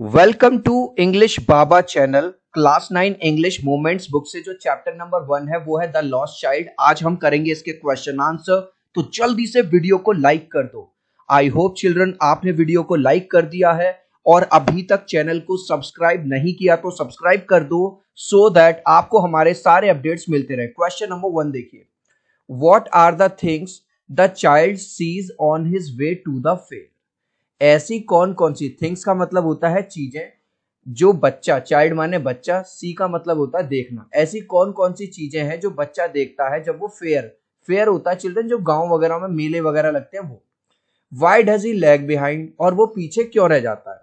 Welcome to English Baba channel. Class 9 English Moments book से जो chapter number 1 है वो है द लॉस्ट चाइल्ड। आज हम करेंगे इसके क्वेश्चन आंसर, तो जल्दी से वीडियो को लाइक कर दो। आई होप चिल्ड्रन आपने वीडियो को लाइक कर दिया है और अभी तक चैनल को सब्सक्राइब नहीं किया तो सब्सक्राइब कर दो सो दैट आपको हमारे सारे अपडेट्स मिलते रहे। क्वेश्चन नंबर 1 देखिए, what are the things the child sees on his way to the fair. ऐसी कौन कौन सी, थिंग्स का मतलब होता है चीजें, जो बच्चा, चाइल्ड माने बच्चा, सी का मतलब होता है देखना। ऐसी कौन कौन सी चीजें हैं जो बच्चा देखता है जब वो फेयर, फेयर होता है चिल्ड्रन जो गांव वगैरह में मेले वगैरह लगते हैं वो। Why does he lag behind, और वो पीछे क्यों रह जाता है।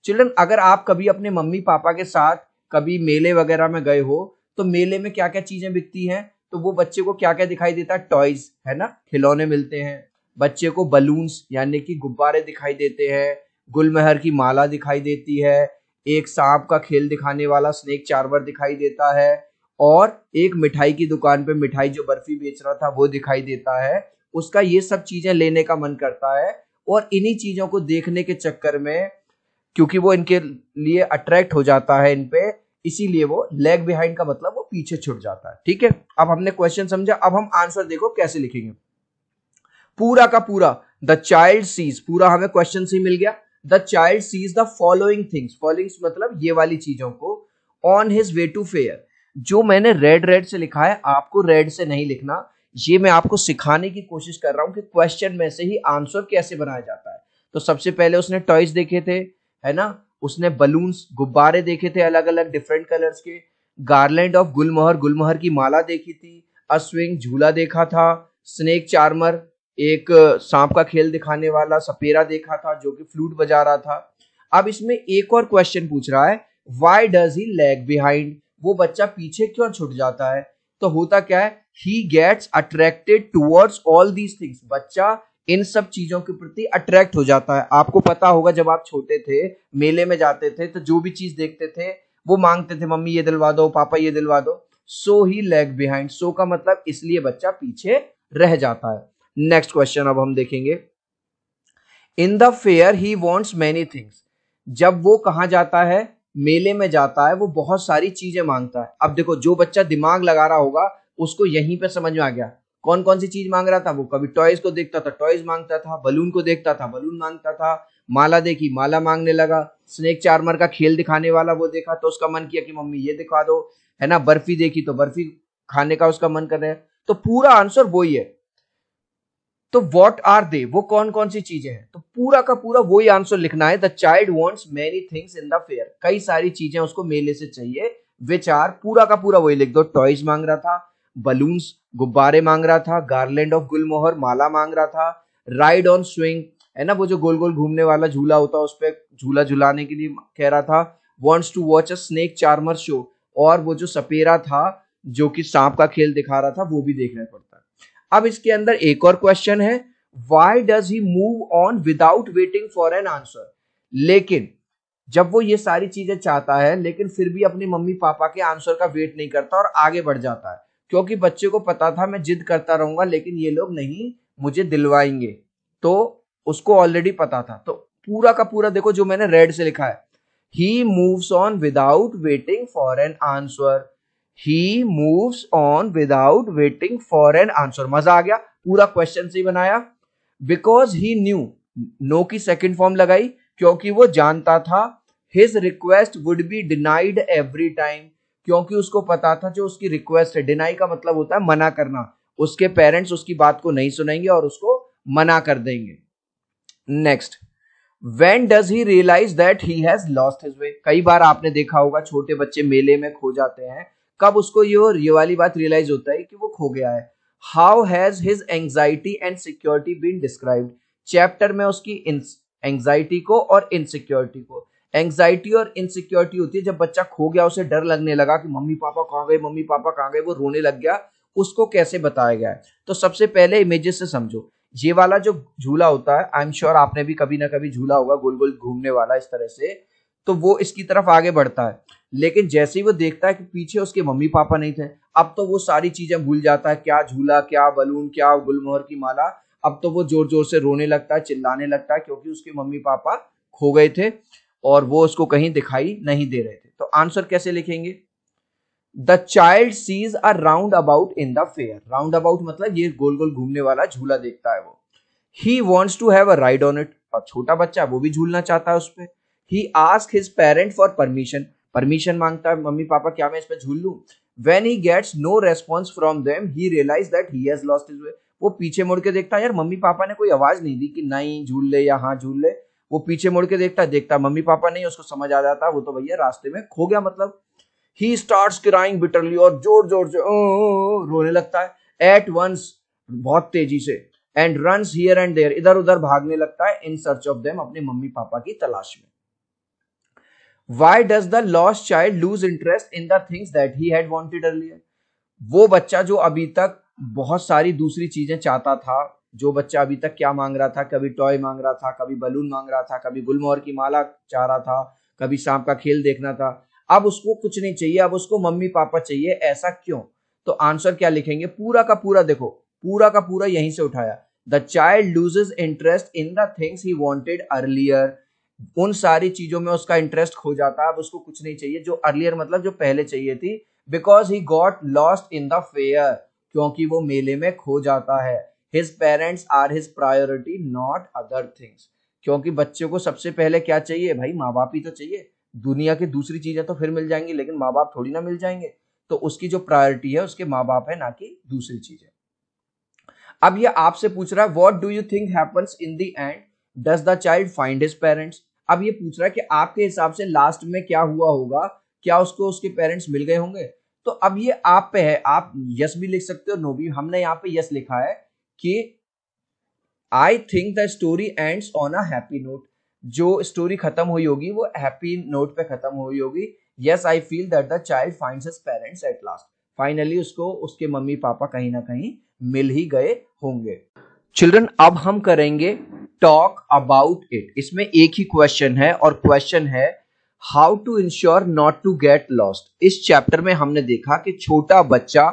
चिल्ड्रन अगर आप कभी अपने मम्मी पापा के साथ कभी मेले वगैरह में गए हो तो मेले में क्या क्या चीजें बिकती हैं, तो वो बच्चे को क्या क्या दिखाई देता है, टॉयज है ना, खिलौने मिलते हैं। बच्चे को बलून्स यानी कि गुब्बारे दिखाई देते हैं, गुलमोहर की माला दिखाई देती है, एक सांप का खेल दिखाने वाला स्नेक चार्मर दिखाई देता है, और एक मिठाई की दुकान पे मिठाई जो बर्फी बेच रहा था वो दिखाई देता है। उसका ये सब चीजें लेने का मन करता है और इन्हीं चीजों को देखने के चक्कर में, क्योंकि वो इनके लिए अट्रैक्ट हो जाता है इन पे, इसीलिए वो लेग बिहाइंड का मतलब वो पीछे छुट जाता है। ठीक है, अब हमने क्वेश्चन समझा, अब हम आंसर देखो कैसे लिखेंगे। पूरा का पूरा द चाइल्ड सीज, पूरा हमें क्वेश्चन से मिल गया। The child sees the following things, following मतलब ये वाली चीजों को, on his way to fair. जो मैंने रेड रेड से लिखा है आपको रेड से नहीं लिखना, ये मैं आपको सिखाने की कोशिश कर रहा हूं कि क्वेश्चन में से ही आंसर कैसे बनाया जाता है। तो सबसे पहले उसने टॉयज देखे थे, है ना, उसने बलून्स गुब्बारे देखे थे अलग अलग डिफरेंट कलर्स के, गार्लैंड ऑफ गुलमोहर, गुलमोहर की माला देखी थी, अस्विंग झूला देखा था, स्नेक चार्मर एक सांप का खेल दिखाने वाला सपेरा देखा था जो कि फ्लूट बजा रहा था। अब इसमें एक और क्वेश्चन पूछ रहा है, why does he lag behind, वो बच्चा पीछे क्यों छूट जाता है। तो होता क्या है, he gets attracted towards all these things, बच्चा इन सब चीजों के प्रति अट्रैक्ट हो जाता है। आपको पता होगा जब आप छोटे थे मेले में जाते थे तो जो भी चीज देखते थे वो मांगते थे, मम्मी ये दिलवा दो, पापा ये दिलवा दो। सो ही लैग बिहाइंड, सो का मतलब इसलिए बच्चा पीछे रह जाता है। नेक्स्ट क्वेश्चन अब हम देखेंगे, इन the fair he wants many things. जब वो कहा जाता है, मेले में जाता है, वो बहुत सारी चीजें मांगता है। अब देखो जो बच्चा दिमाग लगा रहा होगा उसको यहीं पे समझ में आ गया कौन कौन सी चीज मांग रहा था। वो कभी टॉयज को देखता था टॉयज मांगता था, बलून को देखता था बलून मांगता था, माला देखी माला मांगने लगा, स्नेक चार्मर का खेल दिखाने वाला वो देखा तो उसका मन किया कि मम्मी ये दिखा दो, है ना, बर्फी देखी तो बर्फी खाने का उसका मन कर रहा है। तो पूरा आंसर वही है। तो व्हाट आर दे, वो कौन कौन सी चीजें हैं, तो पूरा का पूरा वही आंसर लिखना है। The child wants many things in the fair, कई सारी चीजें उसको मेले से चाहिए। विच आर, पूरा का पूरा वही लिख दो। टॉयज मांग रहा था, बलून्स गुब्बारे मांग रहा था, गार्लैंड ऑफ गुलमोहर माला मांग रहा था, राइड ऑन स्विंग, है ना, वो जो गोल गोल घूमने वाला झूला होता है उस पर झूला झुलाने के लिए कह रहा था, wants to watch a snake charmer show, और वो जो सपेरा था जो कि सांप का खेल दिखा रहा था वो भी देखना पड़ता है। अब इसके अंदर एक और क्वेश्चन है, why does he move on without waiting for an answer. लेकिन जब वो ये सारी चीजें चाहता है लेकिन फिर भी अपनी मम्मी पापा के आंसर का वेट नहीं करता और आगे बढ़ जाता है, क्योंकि बच्चे को पता था मैं जिद करता रहूंगा लेकिन ये लोग नहीं मुझे दिलवाएंगे, तो उसको ऑलरेडी पता था। तो पूरा का पूरा देखो जो मैंने रेड से लिखा है, he moves on without waiting for an answer, he moves on without waiting for an answer. मजा आ गया, पूरा क्वेश्चन से ही बनाया। बिकॉज ही न्यू, नो की सेकेंड फॉर्म लगाई क्योंकि वो जानता था, his request would be denied every time, क्योंकि उसको पता था जो उसकी रिक्वेस्ट है, डिनाई का मतलब होता है मना करना, उसके पेरेंट्स उसकी बात को नहीं सुनेंगे और उसको मना कर देंगे। Next, When does he realize that he has lost his way? कई बार आपने देखा होगा छोटे बच्चे मेले में खो जाते हैं, कब उसको ये वाली बात रियलाइज होता है कि वो खो गया है। How has his anxiety and security been described? Chapter में उसकी एंजाइटी को और इनसिक्योरिटी को, एंजाइटी और इनसिक्योरिटी होती है जब बच्चा खो गया, उसे डर लगने लगा कि मम्मी पापा कहाँ गए, मम्मी पापा कहाँ गए, वो रोने लग गया, उसको कैसे बताया गया है। तो सबसे पहले इमेजेस से समझो। ये वाला जो झूला होता है, आई एम श्योर आपने भी कभी ना कभी झूला होगा गोल गोल घूमने वाला इस तरह से, तो वो इसकी तरफ आगे बढ़ता है, लेकिन जैसे ही वो देखता है कि पीछे उसके मम्मी पापा नहीं थे, अब तो वो सारी चीजें भूल जाता है, क्या झूला, क्या बलून, क्या गुलमोहर की माला। अब तो वो जोर जोर से रोने लगता है, चिल्लाने लगता है, क्योंकि उसके मम्मी पापा खो गए थे। और वो उसको कहीं दिखाई नहीं दे रहे थे। तो आंसर कैसे लिखेंगे? The child sees a round about in the fair. Round about मतलब ये गोल गोल घूमने वाला झूला देखता है वो। He wants to have a ride on it, और छोटा बच्चा वो भी झूलना चाहता है उस पे। ही ask his parent for permission, permission मांगता है, मम्मी पापा क्या मैं इस पे झूल लूं? When he gets no response from them, he realizes that he has lost his way. वो पीछे मुड़ के देखता है, यार मम्मी पापा ने कोई आवाज नहीं दी कि नहीं झूल ले या हाँ झूल ले। वो पीछे मुड़ के देखता मम्मी पापा नहीं, उसको समझ आ जाता वो तो भैया रास्ते में खो गया मतलब। He starts crying bitterly, और जोर जोर से रोने लगता है। At once, बहुत तेजी से। And runs here and there, इधर उधर भागने लगता है। In search of them, अपने मम्मी पापा की तलाश में। Why does the lost child lose interest in the things that he had wanted earlier? वो बच्चा जो अभी तक बहुत सारी दूसरी चीजें चाहता था, जो बच्चा अभी तक क्या मांग रहा था, कभी टॉय मांग रहा था, कभी बलून मांग रहा था, कभी गुलमोहर की माला चाह रहा था, कभी सांप का खेल देखना था, अब उसको कुछ नहीं चाहिए, अब उसको मम्मी पापा चाहिए। ऐसा क्यों? तो आंसर क्या लिखेंगे? पूरा का पूरा देखो, पूरा का पूरा यहीं से उठाया। The child loses interest in the things he wanted earlier. उन सारी चीजों में उसका इंटरेस्ट खो जाता है, अब उसको कुछ नहीं चाहिए जो अर्लियर मतलब जो पहले चाहिए थी। Because he got lost in the fair, क्योंकि वो मेले में खो जाता है। His parents are his priority not other things, क्योंकि बच्चे को सबसे पहले क्या चाहिए भाई? माँ बाप ही तो चाहिए। दुनिया की दूसरी चीजें तो फिर मिल जाएंगी, लेकिन माँ बाप थोड़ी ना मिल जाएंगे। तो उसकी जो प्रायोरिटी है उसके माँ बाप है, ना कि दूसरी चीजें। अब ये आपसे पूछ रहा है what do you think happens in the end, does the child find his parents. अब ये पूछ रहा है कि आपके हिसाब से लास्ट में क्या हुआ होगा, क्या उसको उसके पेरेंट्स मिल गए होंगे? तो अब ये आप पे है, आप यस भी लिख सकते हो, नो भी। हमने यहाँ पे यस लिखा है कि I think the story ends on a happy note. जो स्टोरी खत्म हुई होगी वो हैप्पी नोट पे खत्म हुई होगी। Yes I feel that the child finds his parents at last. Finally उसको उसके मम्मी पापा कहीं ना कहीं मिल ही गए होंगे। चिल्ड्रन, अब हम करेंगे टॉक अबाउट इट। इसमें एक ही क्वेश्चन है, और क्वेश्चन है how to ensure not to get lost. इस चैप्टर में हमने देखा कि छोटा बच्चा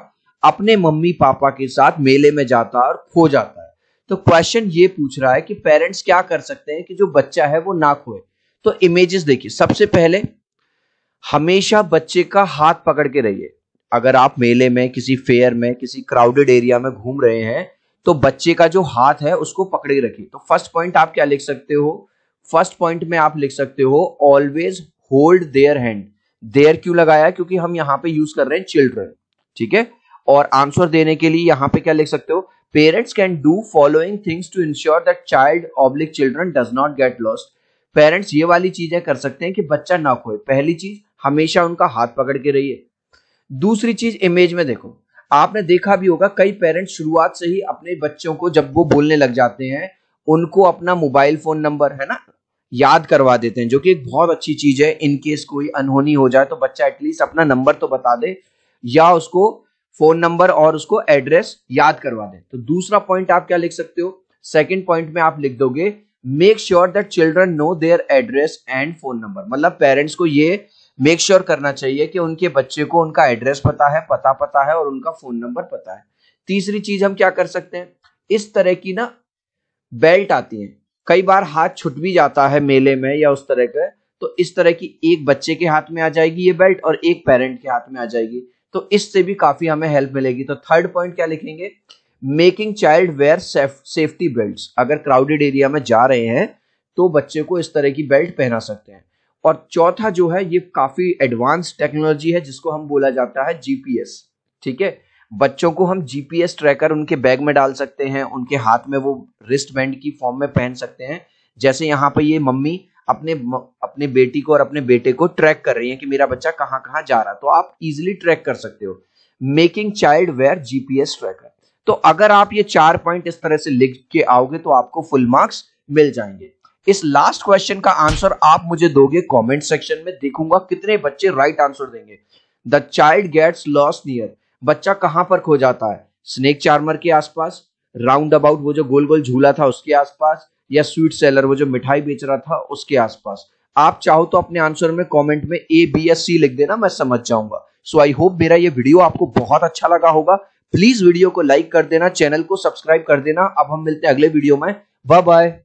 अपने मम्मी पापा के साथ मेले में जाता है और खो जाता है। तो क्वेश्चन ये पूछ रहा है कि पेरेंट्स क्या कर सकते हैं कि जो बच्चा है वो ना खोए। तो इमेजेस देखिए। सबसे पहले हमेशा बच्चे का हाथ पकड़ के रहिए। अगर आप मेले में, किसी फेयर में, किसी क्राउडेड एरिया में घूम रहे हैं तो बच्चे का जो हाथ है उसको पकड़े रखिए। तो फर्स्ट पॉइंट आप क्या लिख सकते हो? फर्स्ट पॉइंट में आप लिख सकते हो always hold their hand. Their क्यों लगाया? क्योंकि हम यहाँ पे यूज कर रहे हैं चिल्ड्रन, ठीक है। और आंसर देने के लिए यहाँ पे क्या लिख सकते हो? Parents can do following things to ensure that child oblique children does not get lost. Parents ये वाली चीजें कर सकते हैं कि बच्चा ना खोए। पहली चीज, हमेशा उनका हाथ पकड़ के रहिए। दूसरी चीज, इमेज में देखो, आपने देखा भी होगा कई पेरेंट्स शुरुआत से ही अपने बच्चों को जब वो बोलने लग जाते हैं उनको अपना मोबाइल फोन नंबर है ना याद करवा देते हैं, जो कि एक बहुत अच्छी चीज है। इन केस कोई अनहोनी हो जाए तो बच्चा एटलीस्ट अपना नंबर तो बता दे, या उसको फोन नंबर और उसको एड्रेस याद करवा दे। तो दूसरा पॉइंट आप क्या लिख सकते हो? सेकंड पॉइंट में आप लिख दोगे make sure that children know their address and phone number. मतलब पेरेंट्स को ये मेक श्योर करना चाहिए कि उनके बच्चे को उनका एड्रेस पता है, पता है, और उनका फोन नंबर पता है। तीसरी चीज हम क्या कर सकते हैं? इस तरह की ना बेल्ट आती है, कई बार हाथ छूट भी जाता है मेले में या उस तरह के, तो इस तरह की एक बच्चे के हाथ में आ जाएगी ये बेल्ट और एक पेरेंट के हाथ में आ जाएगी। तो इससे भी काफी हमें हेल्प मिलेगी। तो थर्ड पॉइंट क्या लिखेंगे? Making child wear safety belts. अगर क्राउडेड एरिया में जा रहे हैं तो बच्चे को इस तरह की बेल्ट पहना सकते हैं। और चौथा जो है ये काफी एडवांस टेक्नोलॉजी है जिसको हम बोला जाता है जीपीएस, ठीक है। बच्चों को हम जीपीएस ट्रैकर उनके बैग में डाल सकते हैं, उनके हाथ में वो रिस्ट बैंड की फॉर्म में पहन सकते हैं। जैसे यहाँ पे ये मम्मी अपने बेटी को और अपने बेटे को ट्रैक कर रही है कि मेरा बच्चा कहाँ कहाँ जा रहा है, तो आप इजिली ट्रैक कर सकते हो। Making child wear GPS tracker. तो अगर आप ये 4 पॉइंट इस तरह से लिख के आओगे तो आपको फुल मार्क्स मिल जाएंगे। इस लास्ट क्वेश्चन का आंसर आप मुझे दोगे कमेंट सेक्शन में, देखूंगा कितने बच्चे राइट आंसर देंगे। The child gets lost near. बच्चा कहां पर खो जाता है? स्नेक चार्मर के आसपास, राउंड अबाउट वो जो गोल गोल झूला था उसके आसपास, या स्वीट सेलर वो जो मिठाई बेच रहा था उसके आसपास। आप चाहो तो अपने आंसर में कमेंट में ए, बी या सी लिख देना, मैं समझ जाऊंगा। सो आई होप मेरा ये वीडियो आपको बहुत अच्छा लगा होगा। प्लीज वीडियो को लाइक कर देना, चैनल को सब्सक्राइब कर देना। अब हम मिलते हैं अगले वीडियो में। Bye bye.